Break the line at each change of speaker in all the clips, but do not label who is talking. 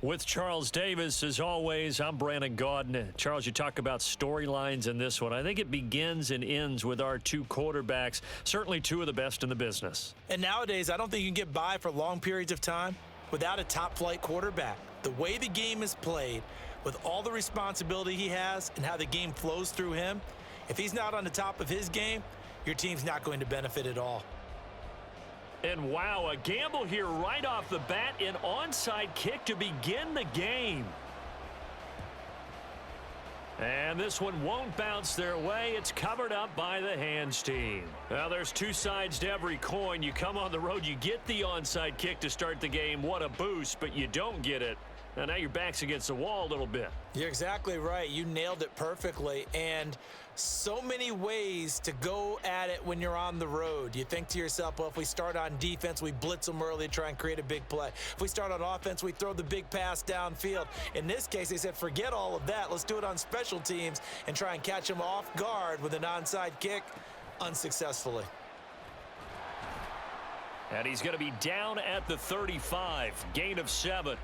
With Charles Davis, as always, I'm Brandon Gaudin. Charles, you talk about storylines in this one. I think it begins and ends with our two quarterbacks, certainly two of the best in the business.
And nowadays, I don't think you can get by for long periods of time without a top-flight quarterback. The way the game is played, with all the responsibility he has and how the game flows through him, if he's not on the top of his game, your team's not going to benefit at all.
And wow, a gamble here right off the bat, an onside kick to begin the game. And this one won't bounce their way. It's covered up by the hands team. Now, there's two sides to every coin. You come on the road, you get the onside kick to start the game. What a boost, but you don't get it. And now your back's against the wall a little bit.
You're exactly right. You nailed it perfectly. And so many ways to go at it when you're on the road. You think to yourself, well, if we start on defense, we blitz them early to try and create a big play. If we start on offense, we throw the big pass downfield. In this case, they said, forget all of that. Let's do it on special teams and try and catch them off guard with an onside kick unsuccessfully.
And he's going to be down at the 35, gain of 7.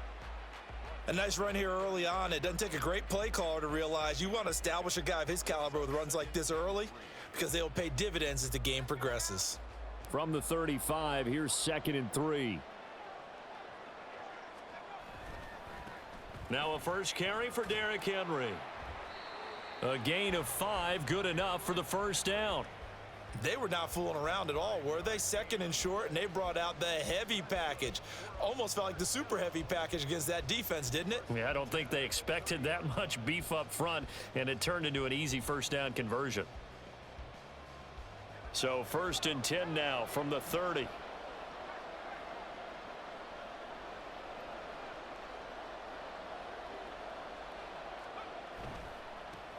A nice run here early on. It doesn't take a great play caller to realize you want to establish a guy of his caliber with runs like this early because they'll pay dividends as the game progresses.
From the 35, here's 2nd and 3. Now a first carry for Derrick Henry. A gain of 5, good enough for the first down.
They were not fooling around at all, were they? 2nd and short, and they brought out the heavy package. Almost felt like the super heavy package against that defense, didn't it?
Yeah, I don't think they expected that much beef up front, and it turned into an easy first down conversion. So 1st and 10 now from the 30.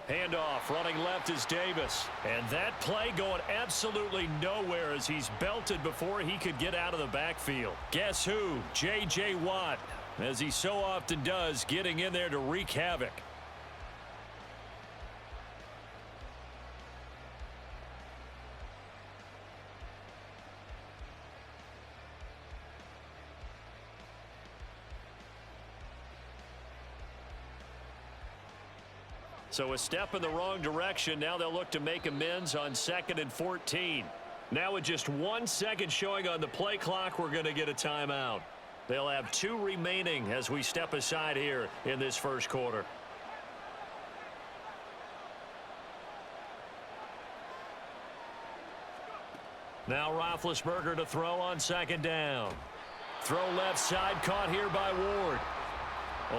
Handoff, running left is Davis. And that play going absolutely nowhere as he's belted before he could get out of the backfield. Guess who? J.J. Watt, as he so often does, getting in there to wreak havoc. So a step in the wrong direction. Now they'll look to make amends on 2nd and 14. Now with just 1 second showing on the play clock, we're going to get a timeout. They'll have 2 remaining as we step aside here in this first quarter. Now Roethlisberger to throw on 2nd down. Throw left side, caught here by Ward.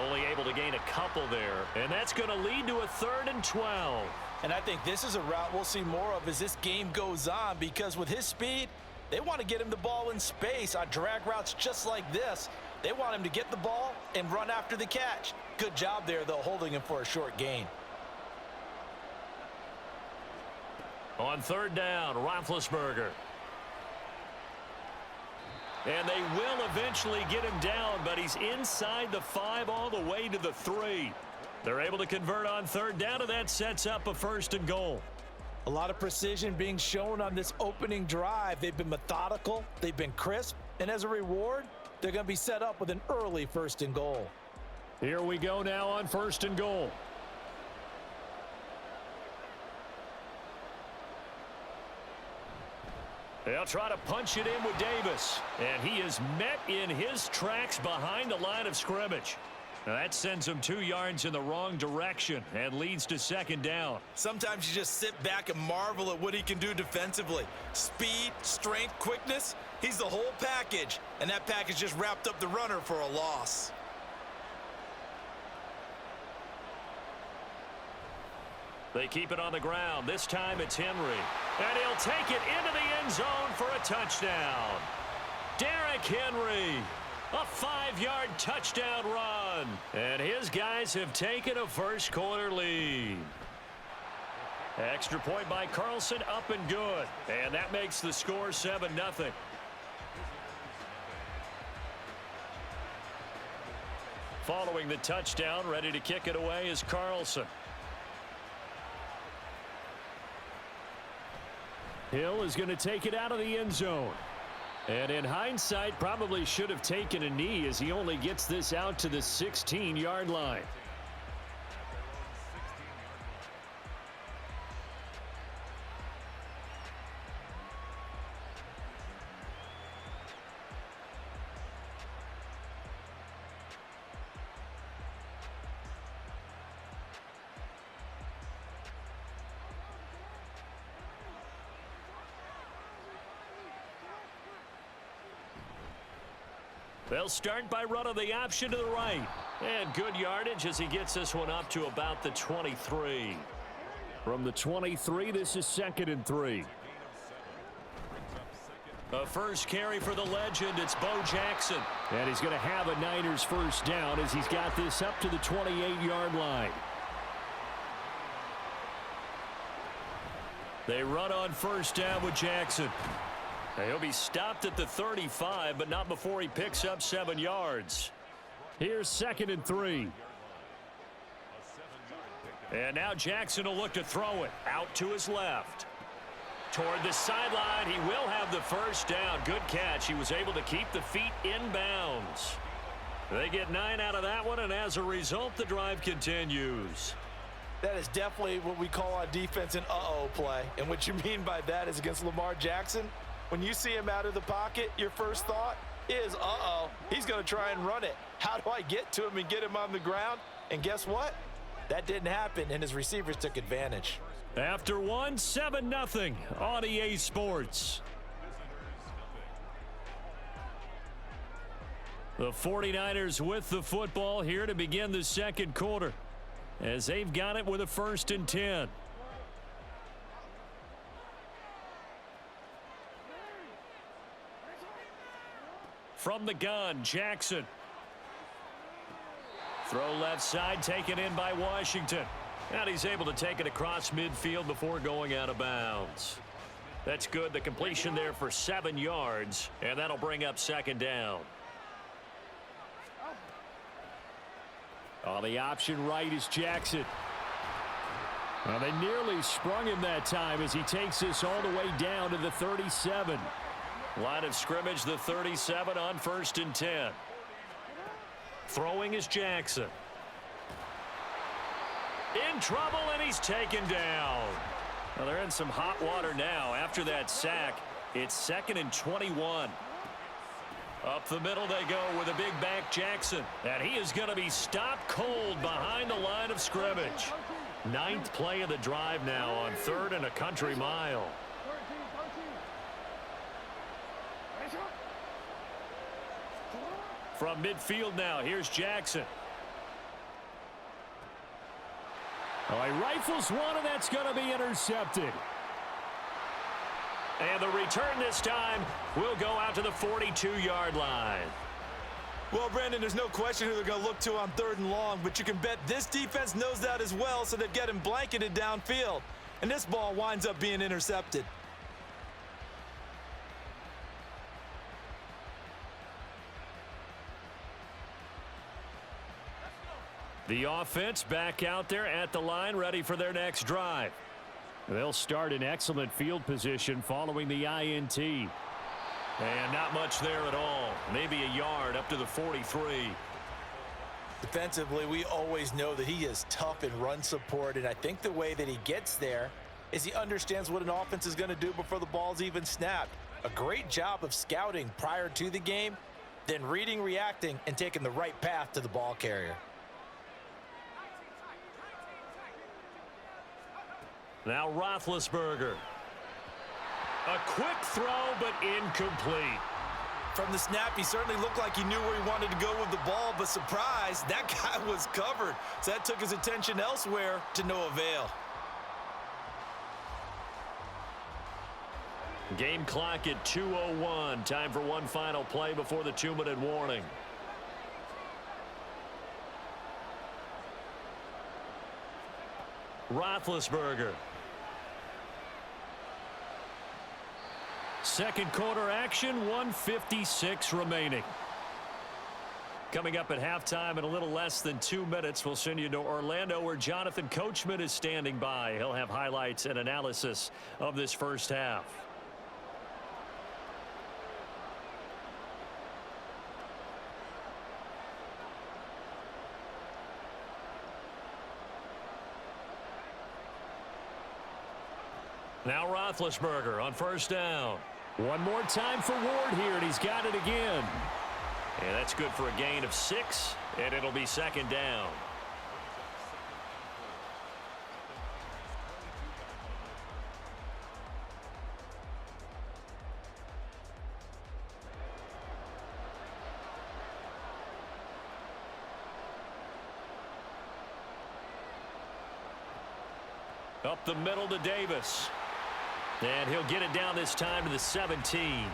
Only able to gain a couple there, and that's going to lead to a 3rd and 12.
And I think this is a route we'll see more of as this game goes on, because with his speed, they want to get him the ball in space on drag routes just like this. They want him to get the ball and run after the catch. Good job there, though, holding him for a short gain.
On 3rd down, Roethlisberger. And they will eventually get him down, but he's inside the 5 all the way to the 3. They're able to convert on 3rd down, and that sets up a 1st and goal.
A lot of precision being shown on this opening drive. They've been methodical, they've been crisp, and as a reward, they're going to be set up with an early 1st and goal.
Here we go now on 1st and goal. They'll try to punch it in with Davis. And he is met in his tracks behind the line of scrimmage. Now that sends him 2 yards in the wrong direction and leads to 2nd down.
Sometimes you just sit back and marvel at what he can do defensively. Speed, strength, quickness, he's the whole package. And that package just wrapped up the runner for a loss.
They keep it on the ground. This time it's Henry. And he'll take it into the end zone for a touchdown. Derrick Henry, a 5-yard touchdown run. And his guys have taken a first quarter lead. Extra point by Carlson, up and good. And that makes the score 7-0. Following the touchdown, ready to kick it away is Carlson. Hill is going to take it out of the end zone. And in hindsight, probably should have taken a knee as he only gets this out to the 16-yard line. They'll start by running the option to the right. And good yardage as he gets this one up to about the 23. From the 23, this is 2nd and 3. A first carry for the legend. It's Bo Jackson. And he's going to have a Niners first down as he's got this up to the 28-yard line. They run on first down with Jackson. He'll be stopped at the 35, but not before he picks up 7 yards. Here's 2nd and 3. And now Jackson will look to throw it out to his left. Toward the sideline, he will have the first down. Good catch. He was able to keep the feet in bounds. They get 9 out of that one, and as a result, the drive continues.
That is definitely what we call on defense an uh-oh play. And what you mean by that is against Lamar Jackson, when you see him out of the pocket, your first thought is, uh-oh, he's going to try and run it. How do I get to him and get him on the ground? And guess what? That didn't happen, and his receivers took advantage.
After one, 7-0 on EA Sports. The 49ers with the football here to begin the second quarter, as they've got it with a 1st and 10. From the gun, Jackson. Throw left side, taken in by Washington. And he's able to take it across midfield before going out of bounds. That's good. The completion there for 7 yards, and that'll bring up 2nd down. On the option right is Jackson. Well, they nearly sprung him that time as he takes this all the way down to the 37. Line of scrimmage, the 37 on 1st and 10. Throwing is Jackson. In trouble, and he's taken down. Well, they're in some hot water now. After that sack, it's 2nd and 21. Up the middle they go with a big back Jackson. And he is going to be stopped cold behind the line of scrimmage. 9th play of the drive now on 3rd and a country mile. From midfield now, here's Jackson. Oh, he rifles one, and that's going to be intercepted. And the return this time will go out to the 42-yard line.
Well, Brandon, there's no question who they're going to look to on 3rd and long, but you can bet this defense knows that as well, so they've got him blanketed downfield. And this ball winds up being intercepted.
The offense back out there at the line, ready for their next drive. They'll start in excellent field position following the INT. And not much there at all. Maybe a yard up to the 43.
Defensively, we always know that he is tough in run support, and I think the way that he gets there is he understands what an offense is going to do before the ball's even snapped. A great job of scouting prior to the game, then reading, reacting, and taking the right path to the ball carrier.
Now Roethlisberger. A quick throw, but incomplete.
From the snap, he certainly looked like he knew where he wanted to go with the ball, but surprise, that guy was covered. So that took his attention elsewhere to no avail.
Game clock at 2:01. Time for one final play before the 2-minute warning. Roethlisberger. Second quarter action, 1:56 remaining. Coming up at halftime in a little less than 2 minutes, we'll send you to Orlando where Jonathan Coachman is standing by. He'll have highlights and analysis of this first half. Now Roethlisberger on first down. One more time for Ward here, and he's got it again. And that's good for a gain of 6, and it'll be second down. Up the middle to Davis. And he'll get it down this time to the 17.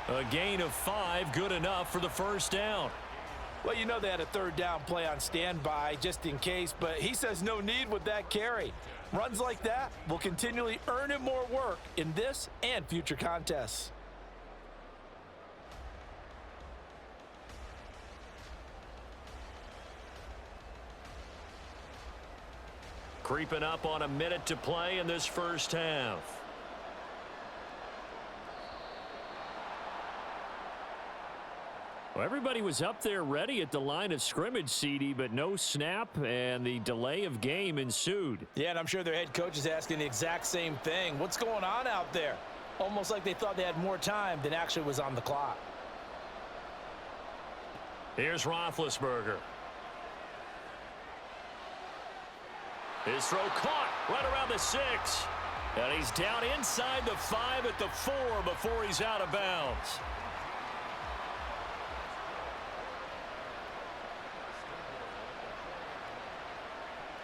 A gain of 5, good enough for the first down.
Well, you know they had a third down play on standby just in case, but he says no need with that carry. Runs like that will continually earn him more work in this and future contests.
Creeping up on a minute to play in this first half. Well, everybody was up there ready at the line of scrimmage, CD, but no snap, and the delay of game ensued.
Yeah, and I'm sure their head coach is asking the exact same thing. What's going on out there? Almost like they thought they had more time than actually was on the clock.
Here's Roethlisberger. His throw caught right around the 6. And he's down inside the 5 at the 4 before he's out of bounds.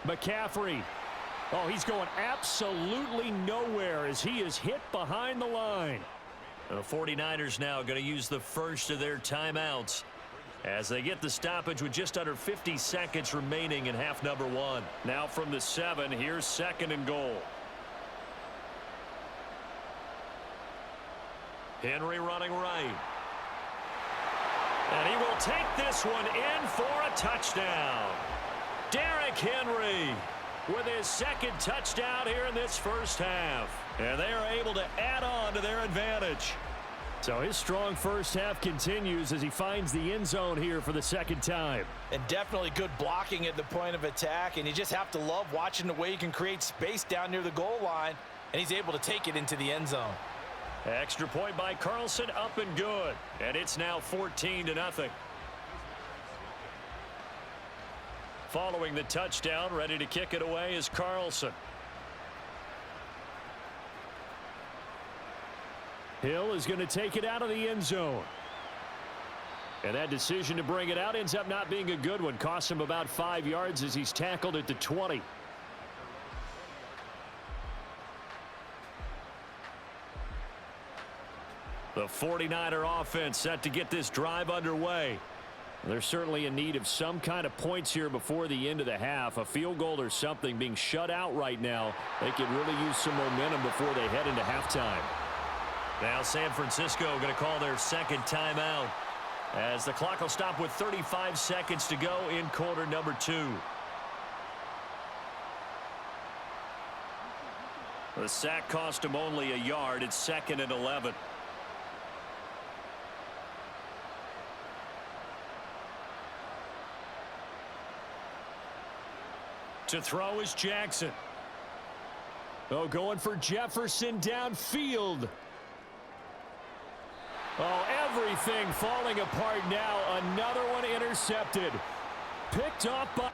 McCaffrey. Oh, he's going absolutely nowhere as he is hit behind the line. The 49ers now going to use the first of their timeouts as they get the stoppage with just under 50 seconds remaining in half number 1. Now from the 7, here's second and goal. Henry running right. And he will take this one in for a touchdown. Derrick Henry with his second touchdown here in this first half. And they are able to add on to their advantage. So his strong first half continues as he finds the end zone here for the second time.
And definitely good blocking at the point of attack. And you just have to love watching the way he can create space down near the goal line. And he's able to take it into the end zone.
Extra point by Carlson, up and good. And it's now 14-0. Following the touchdown, ready to kick it away is Carlson. Hill is going to take it out of the end zone. And that decision to bring it out ends up not being a good one. Costs him about 5 yards as he's tackled at the 20. The 49er offense set to get this drive underway. They're certainly in need of some kind of points here before the end of the half. A field goal or something. Being shut out right now, they could really use some momentum before they head into halftime. Now San Francisco going to call their second timeout as the clock will stop with 35 seconds to go in quarter number 2. The sack cost him only a yard. It's 2nd and 11. To throw is Jackson. Oh, going for Jefferson downfield. Oh, everything falling apart now. Another one intercepted. Picked off by